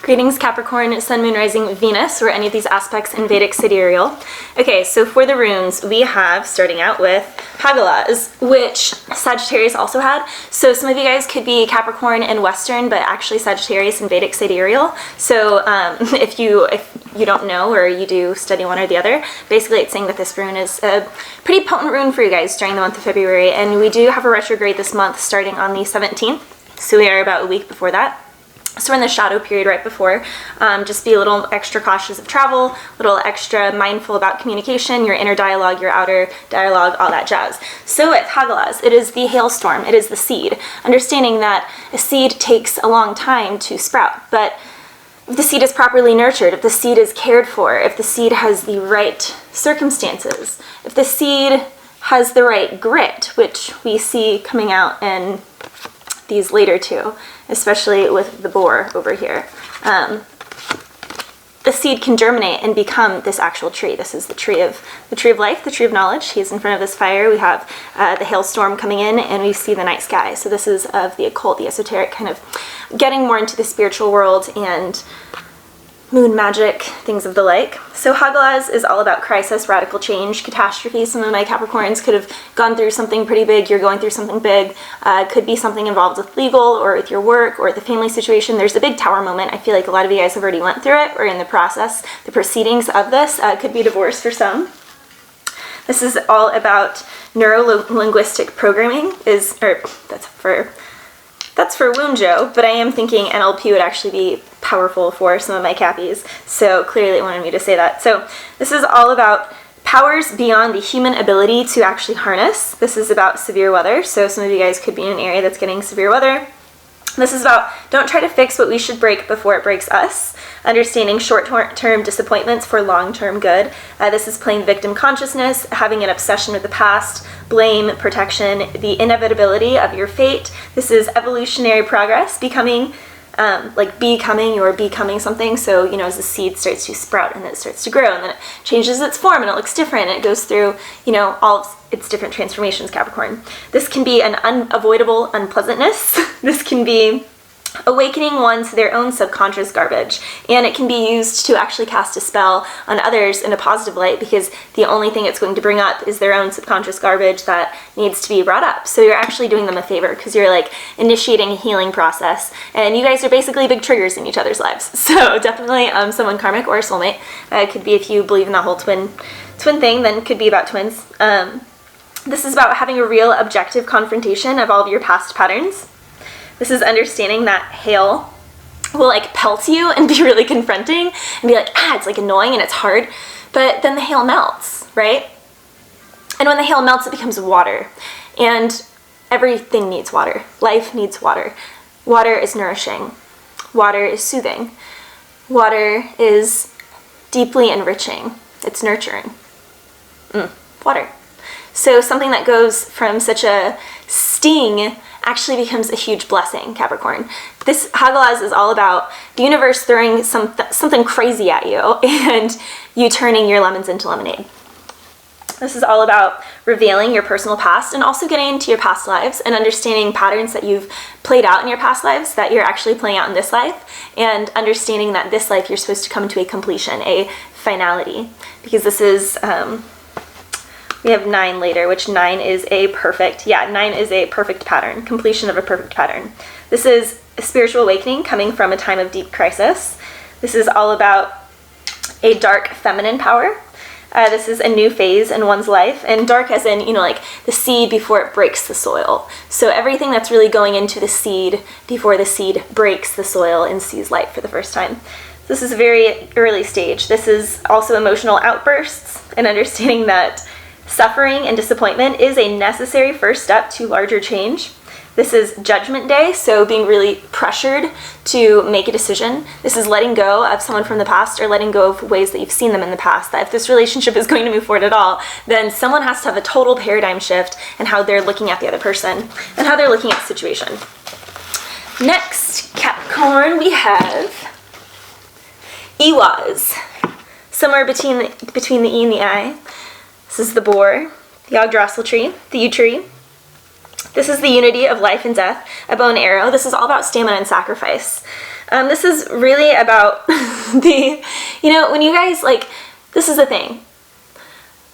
Greetings Capricorn, Sun, Moon, Rising, Venus, or any of these aspects in Vedic sidereal. Okay, so for the runes, we have, starting out with Hagalaz, which Sagittarius also had. So some of you guys could be Capricorn and Western, but actually Sagittarius and Vedic sidereal. So if you don't know, or you do study one or the other, basically it's saying that this rune is a pretty potent rune for you guys during the month of February. And we do have a retrograde this month starting on the 17th. So we are about a week before that. So we're in the shadow period right before. Just be a little extra cautious of travel, a little extra mindful about communication, your inner dialogue, your outer dialogue, all that jazz. So with Hagalaz, it is the hailstorm, it is the seed. Understanding that a seed takes a long time to sprout, but if the seed is properly nurtured, if the seed is cared for, if the seed has the right circumstances, if the seed has the right grit, which we see coming out in these later two, especially with the boar over here. The seed can germinate and become this actual tree. This is the tree of life, the tree of knowledge. He's in front of this fire. We have the hailstorm coming in, and we see the night sky. So this is of the occult, the esoteric, kind of getting more into the spiritual world and moon magic, things of the like. So Hagalaz is all about crisis, radical change, catastrophe. Some of my Capricorns could have gone through something pretty big. You're going through something big. Could be something involved with legal or with your work or the family situation. There's a big tower moment. I feel like a lot of you guys have already went through it or in the process, the proceedings of this. Could be divorce for some. This is all about neuro-linguistic programming. That's for Wunjo, but I am thinking NLP would actually be powerful for some of my Cappies, so clearly it wanted me to say that. So this is all about powers beyond the human ability to actually harness. This is about severe weather, so some of you guys could be in an area that's getting severe weather. This is about don't try to fix what we should break before it breaks us. Understanding short-term disappointments for long-term good. This is playing victim consciousness, having an obsession with the past, blame, protection, the inevitability of your fate. This is evolutionary progress, becoming something. So, you know, as the seed starts to sprout and then it starts to grow and then it changes its form and it looks different and it goes through, you know, all of its different transformations, Capricorn. This can be an unavoidable unpleasantness. This can be awakening one to their own subconscious garbage, and it can be used to actually cast a spell on others in a positive light, because the only thing it's going to bring up is their own subconscious garbage that needs to be brought up. So you're actually doing them a favor, because you're like initiating a healing process, and you guys are basically big triggers in each other's lives. So definitely someone karmic or a soulmate. It could be, if you believe in that whole twin thing, then it could be about twins. This is about having a real objective confrontation of all of your past patterns. This is understanding that hail will like pelt you and be really confronting and be like, it's like annoying and it's hard, but then the hail melts, right? And when the hail melts, it becomes water, and everything needs water. Life needs water. Water is nourishing. Water is soothing. Water is deeply enriching. It's nurturing. Water. So something that goes from such a sting actually becomes a huge blessing, Capricorn. This Hagalaz is all about the universe throwing something crazy at you and you turning your lemons into lemonade. This is all about revealing your personal past and also getting into your past lives and understanding patterns that you've played out in your past lives that you're actually playing out in this life, and understanding that this life you're supposed to come to a completion, a finality, because this is we have 9 later, which 9 is a perfect pattern, completion of a perfect pattern. This is a spiritual awakening coming from a time of deep crisis. This is all about a dark feminine power. This is a new phase in one's life, and dark as in, you know, like the seed before it breaks the soil. So everything that's really going into the seed before the seed breaks the soil and sees light for the first time. This is a very early stage. This is also emotional outbursts and understanding that suffering and disappointment is a necessary first step to larger change. This is Judgment Day, so being really pressured to make a decision. This is letting go of someone from the past, or letting go of ways that you've seen them in the past, that if this relationship is going to move forward at all, then someone has to have a total paradigm shift in how they're looking at the other person and how they're looking at the situation. Next, Capricorn, we have Iwaz, somewhere between the E and the I. This is the boar, the Yggdrasil tree, the yew tree. This is the unity of life and death, a bow and arrow. This is all about stamina and sacrifice. This is really about when you guys, this is the thing.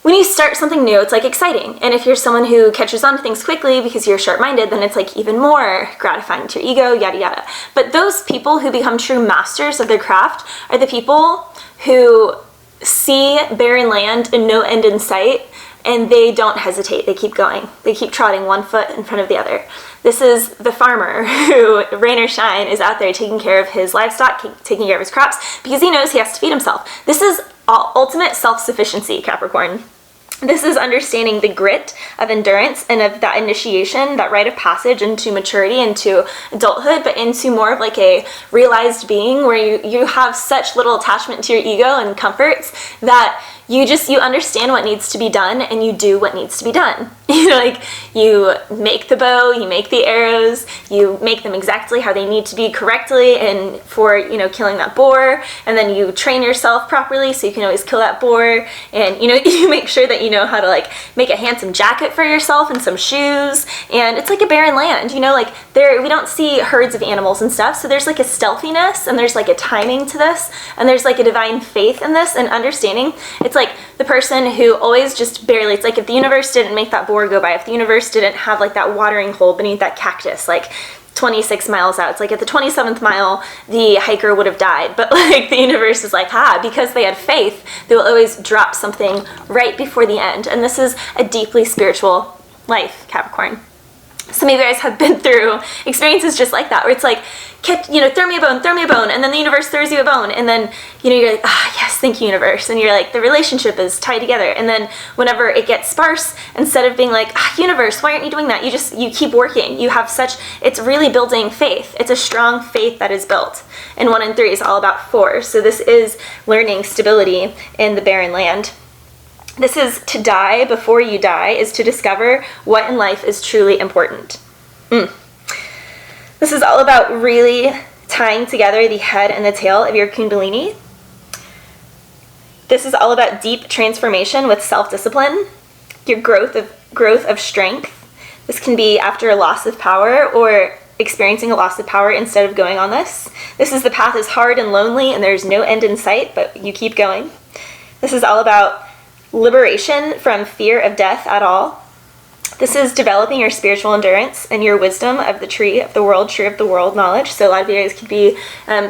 When you start something new, it's exciting. And if you're someone who catches on to things quickly because you're sharp-minded, then it's even more gratifying to your ego, yada yada. But those people who become true masters of their craft are the people who see barren land and no end in sight, and they don't hesitate. They keep going. They keep trotting one foot in front of the other. This is the farmer who, rain or shine, is out there taking care of his livestock, taking care of his crops, because he knows he has to feed himself. This is ultimate self-sufficiency, Capricorn. This is understanding the grit of endurance and of that initiation, that rite of passage into maturity, into adulthood, but into more of a realized being where you have such little attachment to your ego and comforts that you understand what needs to be done and you do what needs to be done. You make the bow, you make the arrows, you make them exactly how they need to be correctly and for, killing that boar, and then you train yourself properly so you can always kill that boar, and, you make sure that you know how to, make a handsome jacket for yourself and some shoes, and it's a barren land, we don't see herds of animals and stuff, so there's a stealthiness, and there's a timing to this, and there's a divine faith in this, and understanding. It's the person who always just barely, it's if the universe didn't make that boar go by, if the universe didn't have that watering hole beneath that cactus 26 miles out, it's at the 27th mile the hiker would have died, but the universe is because they had faith, they will always drop something right before the end. And this is a deeply spiritual life, Capricorn. Some of you guys have been through experiences just like that, where it's throw me a bone, and then the universe throws you a bone, and then, you're yes, thank you, universe, and you're the relationship is tied together, and then whenever it gets sparse, instead of being universe, why aren't you doing that, you keep working, it's really building faith, it's a strong faith that is built, and 1 and 3 is all about 4, so this is learning stability in the barren land. This is to die before you die, is to discover what in life is truly important. This is all about really tying together the head and the tail of your Kundalini. This is all about deep transformation with self-discipline, your growth of strength. This can be after a loss of power or experiencing a loss of power instead of going on this. This is the path is hard and lonely and there's no end in sight, but you keep going. This is all about liberation from fear of death at all. This is developing your spiritual endurance and your wisdom of the tree of the world knowledge. So a lot of you guys could be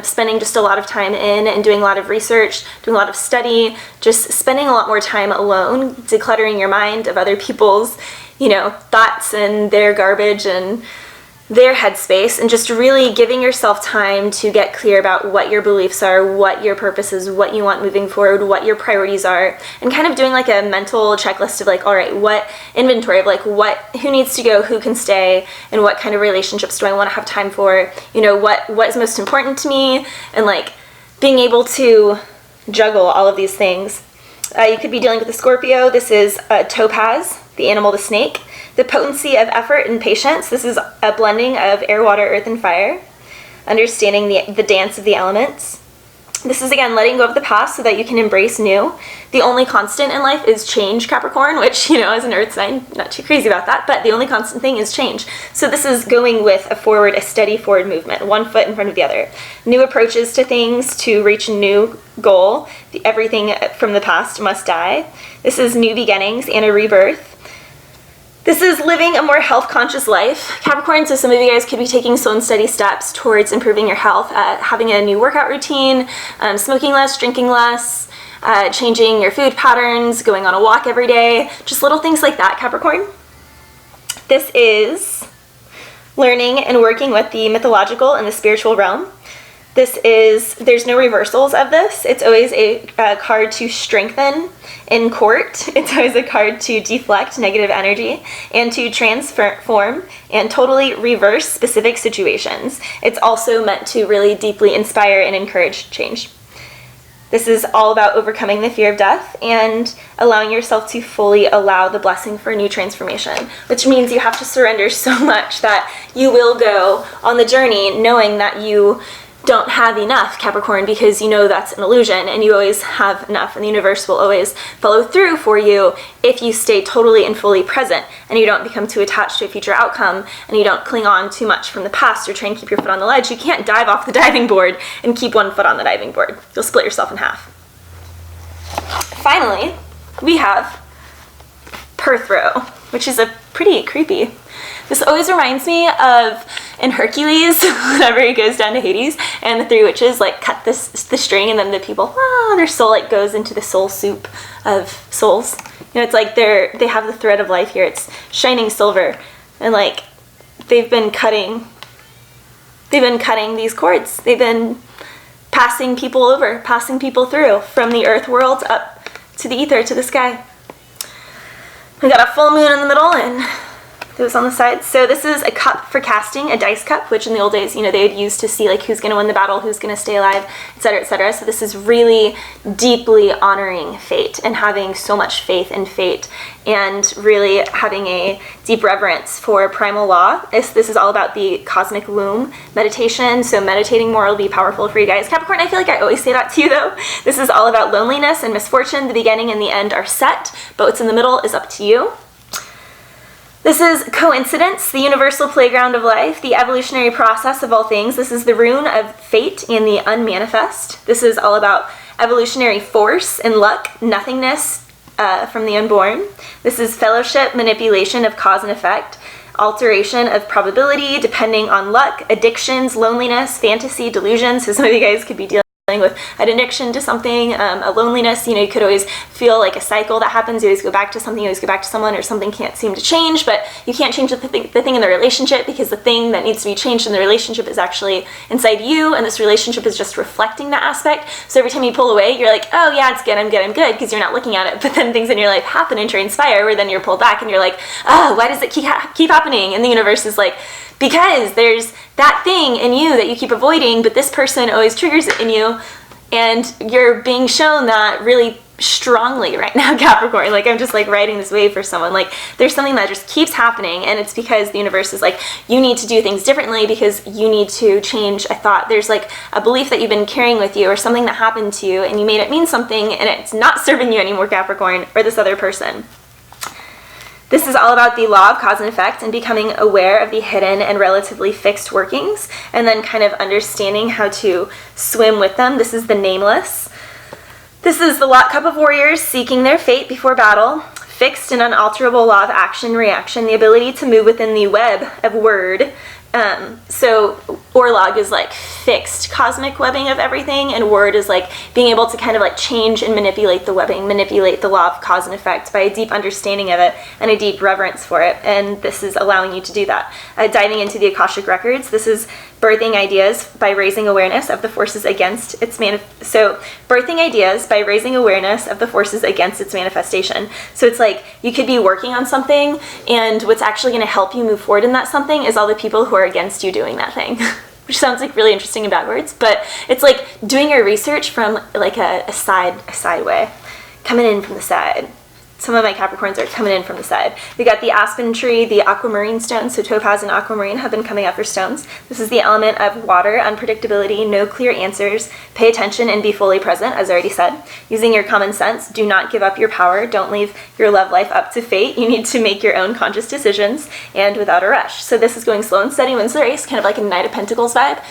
spending just a lot of time in and doing a lot of research, doing a lot of study, just spending a lot more time alone, decluttering your mind of other people's, thoughts and their garbage and their headspace, and just really giving yourself time to get clear about what your beliefs are, what your purpose is, what you want moving forward, what your priorities are, and kind of doing a mental checklist of all right, what inventory of who needs to go, who can stay, and what kind of relationships do I want to have time for, what is most important to me, and being able to juggle all of these things. You could be dealing with a Scorpio. This is a topaz, the animal, the snake. The potency of effort and patience. This is a blending of air, water, earth, and fire. Understanding the dance of the elements. This is, again, letting go of the past so that you can embrace new. The only constant in life is change, Capricorn, which, as an earth sign, not too crazy about that, but the only constant thing is change. So this is going with a steady forward movement, 1 foot in front of the other. New approaches to things to reach a new goal. Everything from the past must die. This is new beginnings and a rebirth. This is living a more health-conscious life, Capricorn, so some of you guys could be taking slow and steady steps towards improving your health, having a new workout routine, smoking less, drinking less, changing your food patterns, going on a walk every day, just little things like that, Capricorn. This is learning and working with the mythological and the spiritual realm. There's no reversals of this. It's always a card to strengthen in court. It's always a card to deflect negative energy and to transform and totally reverse specific situations. It's also meant to really deeply inspire and encourage change. This is all about overcoming the fear of death and allowing yourself to fully allow the blessing for a new transformation, which means you have to surrender so much that you will go on the journey knowing that you don't have enough, Capricorn, because you know that's an illusion and you always have enough, and the universe will always follow through for you if you stay totally and fully present and you don't become too attached to a future outcome and you don't cling on too much from the past or try and keep your foot on the ledge. You can't dive off the diving board and keep one foot on the diving board. You'll split yourself in half. Finally, we have Perthro, which is a pretty creepy. This always reminds me of in Hercules, whenever he goes down to Hades and the three witches like cut the string, and then the people, their soul like goes into the soul soup of souls. You know, it's like they have the thread of life here. It's shining silver, and like they've been cutting these cords. They've been passing people over, passing people through from the earth world up to the ether, to the sky. We got a full moon in the middle and those on the sides. So this is a cup for casting, a dice cup, which in the old days, you know, they would use to see like who's going to win the battle, who's going to stay alive, etc., etc. So this is really deeply honoring fate and having so much faith in fate and really having a deep reverence for primal law. This is all about the cosmic womb meditation. So meditating more will be powerful for you guys. Capricorn, I feel like I always say that to you though. This is all about loneliness and misfortune. The beginning and the end are set, but what's in the middle is up to you. This is coincidence, the universal playground of life, the evolutionary process of all things. This is the rune of fate and the unmanifest. This is all about evolutionary force and luck, nothingness from the unborn. This is fellowship, manipulation of cause and effect, alteration of probability depending on luck, addictions, loneliness, fantasy, delusions. So some of you guys could be dealing with an addiction to something, a loneliness. You know, you could always feel like a cycle that happens. You always go back to something, you always go back to someone, or something can't seem to change, but you can't change the thing in the relationship, because the thing that needs to be changed in the relationship is actually inside you, and this relationship is just reflecting that aspect. So every time you pull away, you're like, oh yeah, it's good, I'm good, because you're not looking at it. But then things in your life happen and transpire where then you're pulled back and you're like, oh, why does it keep happening? And the universe is like, because there's that thing in you that you keep avoiding, but this person always triggers it in you, and you're being shown that really strongly right now, Capricorn. Like, I'm just like riding this wave for someone. Like, there's something that just keeps happening, and it's because the universe is like, you need to do things differently because you need to change a thought. There's like a belief that you've been carrying with you, or something that happened to you and you made it mean something, and it's not serving you anymore, Capricorn, or this other person. This is all about the law of cause and effect and becoming aware of the hidden and relatively fixed workings, and then kind of understanding how to swim with them. This is the nameless. This is the lot cup of warriors seeking their fate before battle, fixed and unalterable law of action and reaction, the ability to move within the web of word. So Orlog is like fixed cosmic webbing of everything, and word is like being able to kind of like change and manipulate the webbing, manipulate the law of cause and effect by a deep understanding of it and a deep reverence for it. And this is allowing you to do that. Diving into the Akashic records, this is birthing ideas by raising awareness of the forces against its birthing ideas by raising awareness of the forces against its manifestation. So it's like you could be working on something, and what's actually going to help you move forward in that something is all the people who are against you doing that thing. Which sounds like really interesting and backwards, but it's like doing your research from like a side way, coming in from the side. Some of my Capricorns are coming in from the side. We got the aspen tree, the aquamarine stone. So topaz and aquamarine have been coming up for stones. This is the element of water, unpredictability, no clear answers. Pay attention and be fully present, as I already said. Using your common sense, do not give up your power. Don't leave your love life up to fate. You need to make your own conscious decisions and without a rush. So this is going slow and steady wins the race, kind of like a Knight of Pentacles vibe.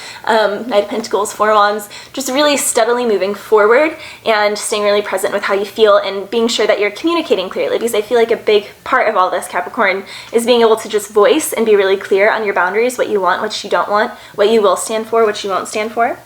Knight of Pentacles, Four Wands, just really steadily moving forward and staying really present with how you feel and being sure that you're communicating clearly, because I feel like a big part of all this, Capricorn, is being able to just voice and be really clear on your boundaries, what you want, what you don't want, what you will stand for, what you won't stand for.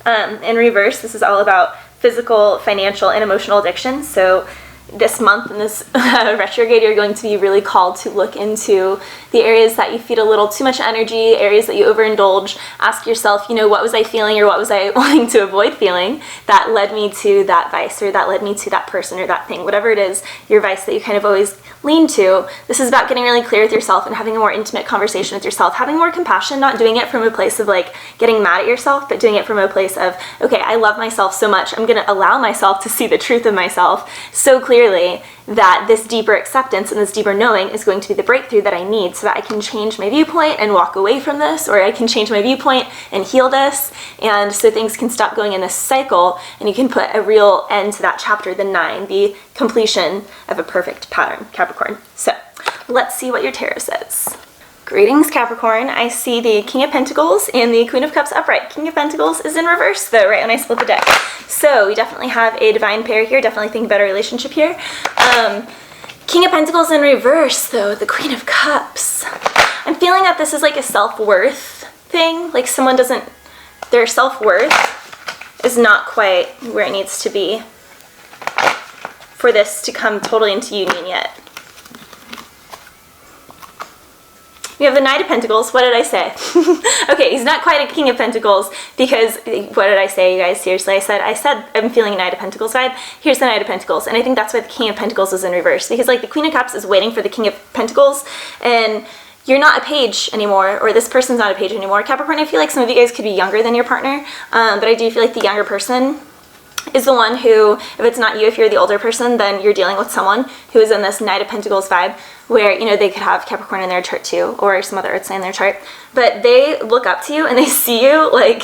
In reverse, this is all about physical, financial, and emotional addiction. So this month in this retrograde, you're going to be really called to look into the areas that you feed a little too much energy, areas that you overindulge. Ask yourself, you know, what was I feeling, or what was I wanting to avoid feeling that led me to that vice, or that led me to that person or that thing, whatever it is, your vice that you kind of always lean to. This is about getting really clear with yourself and having a more intimate conversation with yourself, having more compassion, not doing it from a place of like getting mad at yourself, but doing it from a place of, okay, I love myself so much, I'm going to allow myself to see the truth of myself so clearly clearly that this deeper acceptance and this deeper knowing is going to be the breakthrough that I need so that I can change my viewpoint and walk away from this, or I can change my viewpoint and heal this, and so things can stop going in this cycle and you can put a real end to that chapter, the 9, the completion of a perfect pattern, Capricorn. So let's see what your tarot says. Greetings, Capricorn. I see the King of Pentacles and the Queen of Cups upright. King of Pentacles is in reverse, though, right when I split the deck. So we definitely have a divine pair here. Definitely think about a relationship here. King of Pentacles in reverse, though, the Queen of Cups. I'm feeling that this is like a self-worth thing. Like someone doesn't, their self-worth is not quite where it needs to be for this to come totally into union yet. We have the Knight of Pentacles. What did I say? Okay, he's not quite a King of Pentacles because, what did I say, you guys? Seriously, I said I'm feeling a Knight of Pentacles vibe. Here's the Knight of Pentacles, and I think that's why the King of Pentacles is in reverse, because like the Queen of Cups is waiting for the King of Pentacles, and you're not a page anymore, or this person's not a page anymore. Capricorn, I feel like some of you guys could be younger than your partner, but I do feel like the younger person is the one who, if it's not you, if you're the older person, then you're dealing with someone who is in this Knight of Pentacles vibe where, you know, they could have Capricorn in their chart too, or some other earth sign in their chart, but they look up to you and they see you like,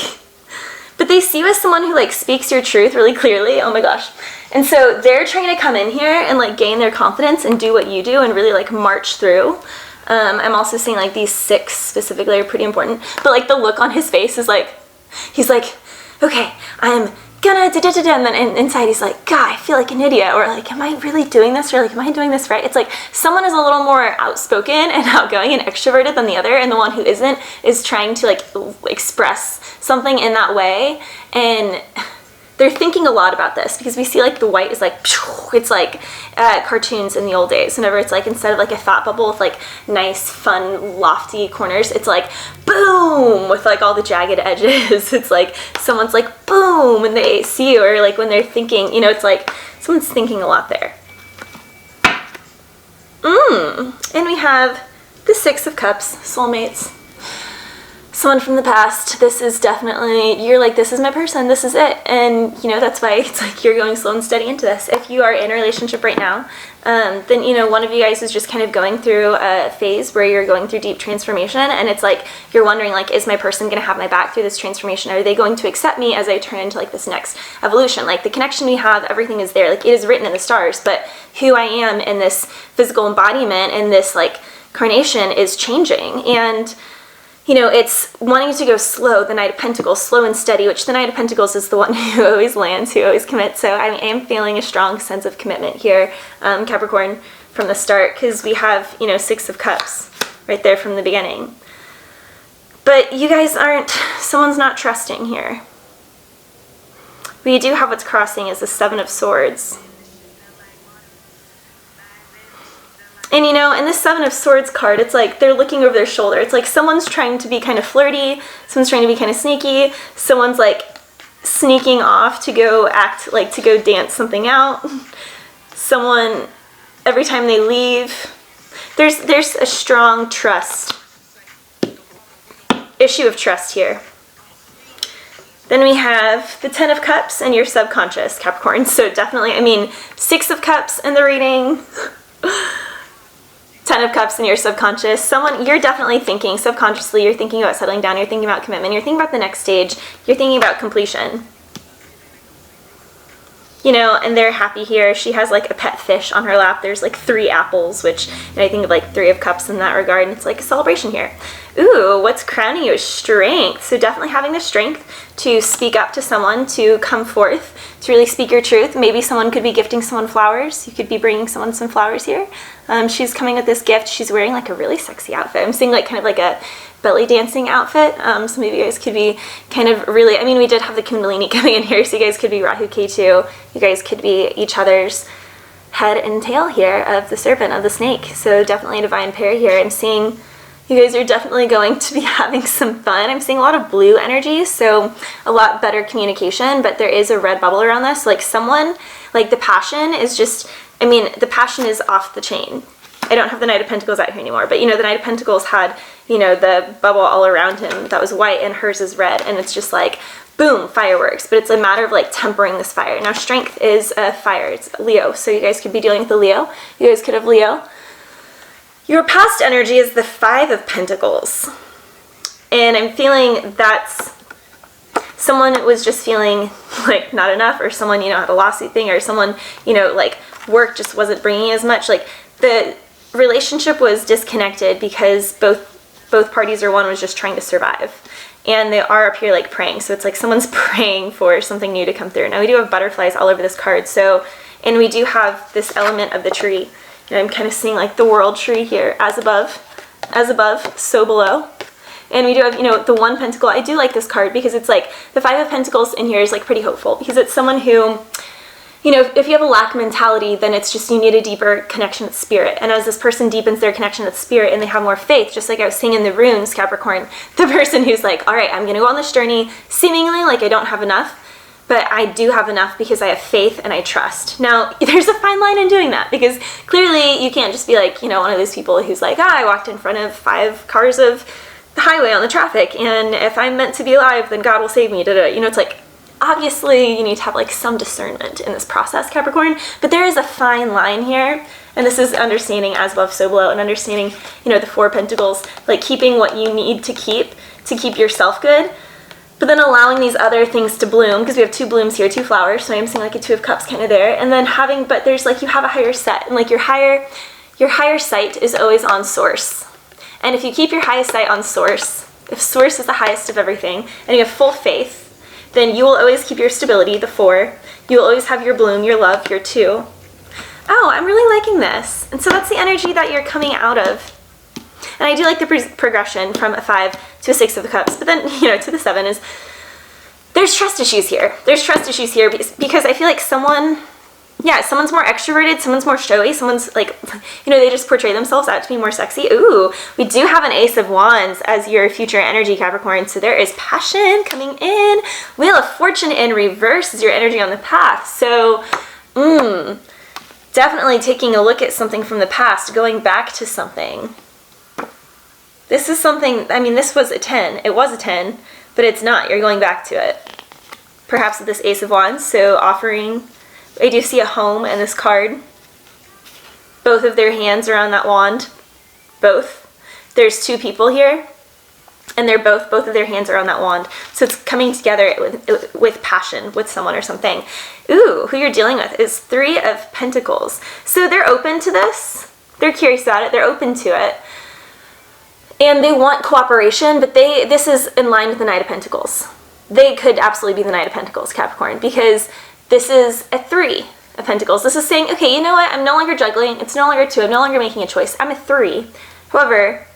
but they see you as someone who like speaks your truth really clearly. Oh my gosh. And so they're trying to come in here and like gain their confidence and do what you do and really like march through. I'm also seeing like these 6 specifically are pretty important, but like the look on his face is like, he's like, okay, I'm gonna da-da-da-da, and then inside he's like, God, I feel like an idiot, or like, am I really doing this, or like, am I doing this right? It's like someone is a little more outspoken and outgoing and extroverted than the other, and the one who isn't is trying to like express something in that way, and they're thinking a lot about this because we see like the white is like, it's like cartoons in the old days, whenever it's like, instead of like a thought bubble with like nice, fun, lofty corners, it's like boom with like all the jagged edges. It's like someone's like boom when they see you, or like when they're thinking, you know, it's like someone's thinking a lot there. And we have the 6 of Cups, soulmates. Someone from the past. This is definitely, you're like, this is my person, this is it, and you know, that's why it's like you're going slow and steady into this. If you are in a relationship right now, then you know, one of you guys is just kind of going through a phase where you're going through deep transformation, and it's like you're wondering like, is my person going to have my back through this transformation? Are they going to accept me as I turn into like this next evolution? Like the connection we have, everything is there, like it is written in the stars, but who I am in this physical embodiment in this like carnation is changing. And you know, it's wanting to go slow, the Knight of Pentacles, slow and steady, which the Knight of Pentacles is the one who always lands, who always commits. So I am feeling a strong sense of commitment here, Capricorn, from the start, because we have, you know, 6 of Cups right there from the beginning. But you guys aren't, someone's not trusting here. We do have what's crossing is the 7 of Swords. And you know, in this 7 of Swords card, it's like they're looking over their shoulder. It's like someone's trying to be kind of flirty, someone's trying to be kind of sneaky, someone's like sneaking off to go act, like to go dance something out. Someone, every time they leave, there's a strong trust, issue of trust here. Then we have the 10 of Cups and your subconscious, Capricorn. So definitely, I mean, 6 of Cups in the reading. 10 of Cups in your subconscious. Someone, you're definitely thinking subconsciously, you're thinking about settling down, you're thinking about commitment, you're thinking about the next stage, you're thinking about completion. You know, and they're happy here. She has like a pet fish on her lap. There's like 3 apples, which, and I think of like 3 of Cups in that regard, and it's like a celebration here. Ooh, what's crowning you is strength. So definitely having the strength to speak up to someone, to come forth, to really speak your truth. Maybe someone could be gifting someone flowers. You could be bringing someone some flowers here. She's coming with this gift. She's wearing like a really sexy outfit. I'm seeing like kind of like a belly dancing outfit. Some of you guys could be kind of really, I mean, we did have the Kundalini coming in here, so you guys could be Rahu K2. You guys could be each other's head and tail here of the serpent, of the snake. So definitely a divine pair here. I'm seeing you guys are definitely going to be having some fun. I'm seeing a lot of blue energy, so a lot better communication, but there is a red bubble around this. Like someone, like the passion is just, I mean, the passion is off the chain. I don't have the Knight of Pentacles out here anymore, but you know, the Knight of Pentacles had, you know, the bubble all around him that was white and hers is red, and it's just like boom, fireworks, but it's a matter of like tempering this fire. Now strength is a fire, it's Leo, so you guys could be dealing with the Leo. You guys could have Leo. Your past energy is the 5 of Pentacles. And I'm feeling that's someone was just feeling like not enough, or someone, you know, had a lawsuit thing, or someone, you know, like work just wasn't bringing as much. Like the relationship was disconnected because both parties or one was just trying to survive. And they are up here like praying. So it's like someone's praying for something new to come through. Now we do have butterflies all over this card. So, and we do have this element of the tree. And I'm kind of seeing like the world tree here, as above, so below. And we do have, you know, the 1 pentacle. I do like this card because it's like the 5 of Pentacles in here is like pretty hopeful, because it's someone who, you know, if you have a lack mentality, then it's just you need a deeper connection with spirit. And as this person deepens their connection with spirit and they have more faith, just like I was saying in the runes, Capricorn, the person who's like, all right, I'm going to go on this journey seemingly like I don't have enough, but I do have enough because I have faith and I trust. Now, there's a fine line in doing that, because clearly you can't just be like, you know, one of those people who's like, I walked in front of 5 cars of the highway on the traffic, and if I'm meant to be alive, then God will save me, You know, it's like, obviously you need to have like some discernment in this process, Capricorn, but there is a fine line here, and this is understanding as above so below, and understanding, you know, the 4 Pentacles, like keeping what you need to keep yourself good, but then allowing these other things to bloom, because we have 2 blooms here, 2 flowers, so I'm seeing like a 2 of Cups kind of there, and then having, but there's like, you have a higher set, and like your higher sight is always on source. And if you keep your highest sight on source, if source is the highest of everything, and you have full faith, then you will always keep your stability, the 4. You will always have your bloom, your love, your 2. Oh, I'm really liking this. And so that's the energy that you're coming out of. And I do like the progression from a 5 to a 6 of the Cups, but then, you know, to the 7 is, there's trust issues here. There's trust issues here because I feel like someone's more extroverted, someone's more showy, someone's like, you know, they just portray themselves out to be more sexy. Ooh, we do have an Ace of Wands as your future energy, Capricorn, so there is passion coming in. Wheel of Fortune in reverse is your energy on the path. So, definitely taking a look at something from the past, going back to something. This is something, I mean, this was a 10. It was a 10, but it's not. You're going back to it. Perhaps with this Ace of Wands, so offering... I do see a home in this card. Both of their hands are on that wand. Both. There's 2 people here, and they're both of their hands are on that wand. So it's coming together with passion with someone or something. Ooh, who you're dealing with is 3 of Pentacles. So they're open to this. They're curious about it. They're open to it. And they want cooperation, but this is in line with the Knight of Pentacles. They could absolutely be the Knight of Pentacles, Capricorn, because this is a 3 of Pentacles. This is saying, okay, you know what? I'm no longer juggling. It's no longer 2. I'm no longer making a choice. I'm a 3. However,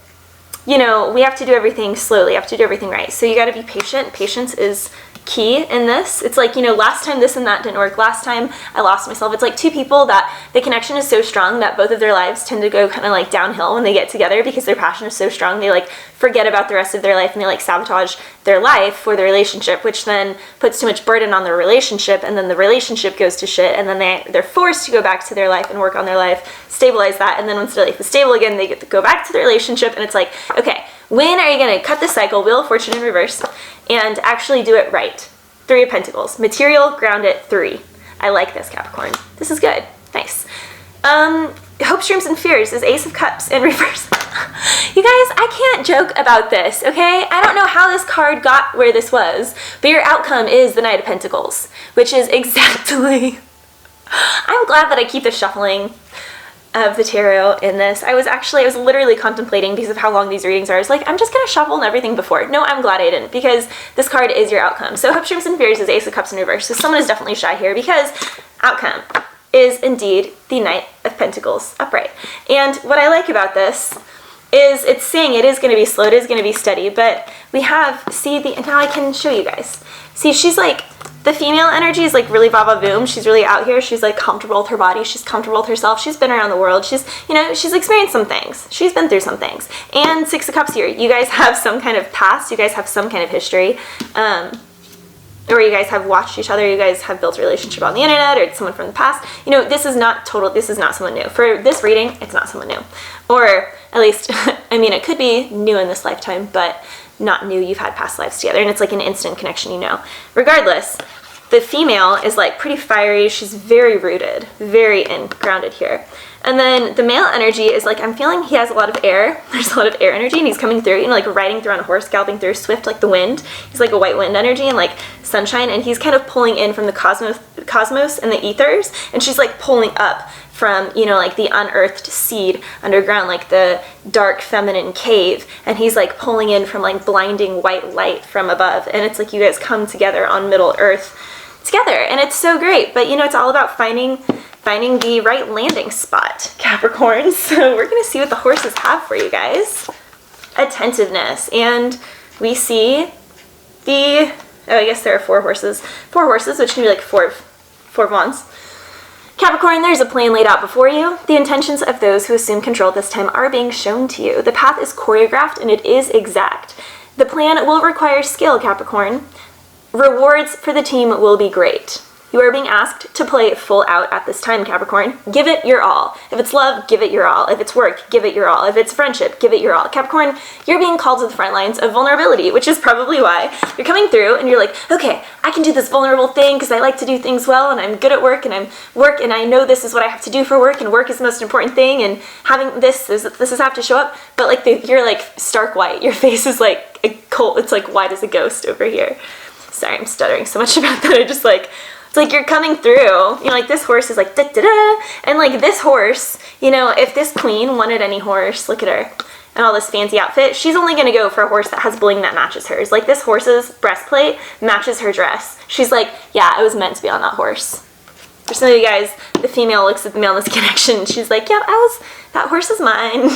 you know, we have to do everything slowly. We have to do everything right. So you got to be patient. Patience is key in this. It's like, you know, last time this and that didn't work. Last time I lost myself. It's like 2 people that the connection is so strong that both of their lives tend to go kind of like downhill when they get together, because their passion is so strong. They like forget about the rest of their life, and they like sabotage their life for the relationship, which then puts too much burden on their relationship, and then the relationship goes to shit, and then they're forced to go back to their life and work on their life, stabilize that, and then once their life is stable again, they get to go back to the relationship, and it's like, okay, when are you going to cut the cycle, Wheel of Fortune in reverse, and actually do it right? 3 of Pentacles. Material, grounded, 3. I like this, Capricorn. This is good. Nice. Hopes, Dreams, and Fears is Ace of Cups in reverse. You guys, I can't joke about this, okay? I don't know how this card got where this was, but your outcome is the Knight of Pentacles, which is exactly... I'm glad that I keep the shuffling of the tarot in this. I was literally contemplating, because of how long these readings are, I was like, I'm just gonna shuffle and everything before. No, I'm glad I didn't, because this card is your outcome. So Hopes, Dreams, and Fears is Ace of Cups in reverse. So someone is definitely shy here, because outcome is indeed the Knight of Pentacles upright. And what I like about this is it's saying it is going to be slow, it is going to be steady, but we have, now I can show you guys. See, she's like, the female energy is like really va-va-voom. She's really out here. She's like comfortable with her body. She's comfortable with herself. She's been around the world. She's, you know, she's experienced some things. She's been through some things. And 6 of Cups here. You guys have some kind of past. You guys have some kind of history. or you guys have watched each other, you guys have built a relationship on the internet, or it's someone from the past, you know, this is not someone new. For this reading, it's not someone new. Or at least, I mean, it could be new in this lifetime, but not new, you've had past lives together, and it's like an instant connection, you know. Regardless, the female is like pretty fiery, she's very rooted, very grounded here. And then the male energy is like, I'm feeling he has a lot of air. There's a lot of air energy, and he's coming through, you know, like riding through on a horse, galloping through, swift like the wind. He's like a white wind energy and like sunshine, and he's kind of pulling in from the cosmos and the ethers, and she's like pulling up from, you know, like the unearthed seed underground, like the dark feminine cave, and he's like pulling in from like blinding white light from above, and it's like you guys come together on Middle Earth together, and it's so great. But you know, it's all about finding the right landing spot, Capricorn. So we're gonna see what the horses have for you guys. Attentiveness, and we see the, oh, I guess there are four horses, which can be like four of wands. Capricorn, there's a plan laid out before you. The intentions of those who assume control this time are being shown to you. The path is choreographed and it is exact. The plan will require skill, Capricorn. Rewards for the team will be great. You are being asked to play full out at this time, Capricorn. Give it your all. If it's love, give it your all. If it's work, give it your all. If it's friendship, give it your all. Capricorn, you're being called to the front lines of vulnerability, which is probably why you're coming through and you're like, okay, I can do this vulnerable thing because I like to do things well, and I'm good at work, and I know this is what I have to do for work, and work is the most important thing, and having this is have to show up. But like you're like stark white. Your face is like a cold. It's like white as a ghost over here. Sorry, I'm stuttering so much about that. I just like, it's like you're coming through, you know, like this horse is like da da da, and like this horse, you know, if this queen wanted any horse, look at her, and all this fancy outfit, she's only gonna go for a horse that has bling that matches hers. Like this horse's breastplate matches her dress. She's like, yeah, I was meant to be on that horse. For some of you guys, the female looks at the male in this connection, she's like, yep, that horse is mine.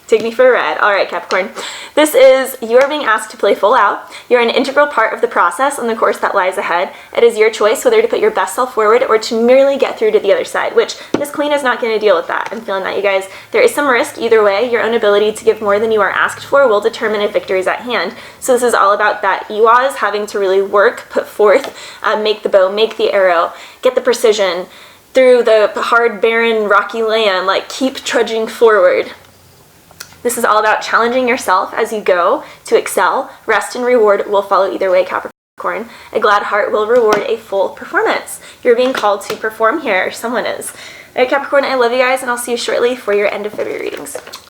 Take me for a ride. All right, Capricorn. This is, you are being asked to play full out. You're an integral part of the process and the course that lies ahead. It is your choice whether to put your best self forward or to merely get through to the other side, which this queen is not going to deal with that. I'm feeling that, you guys. There is some risk either way. Your own ability to give more than you are asked for will determine if victory is at hand. So this is all about that Iwaz having to really work, put forth, make the bow, make the arrow, get the precision through the hard, barren, rocky land, like keep trudging forward. This is all about challenging yourself as you go to excel. Rest and reward will follow either way, Capricorn. A glad heart will reward a full performance. You're being called to perform here, or someone is. All right, Capricorn, I love you guys, and I'll see you shortly for your end of February readings.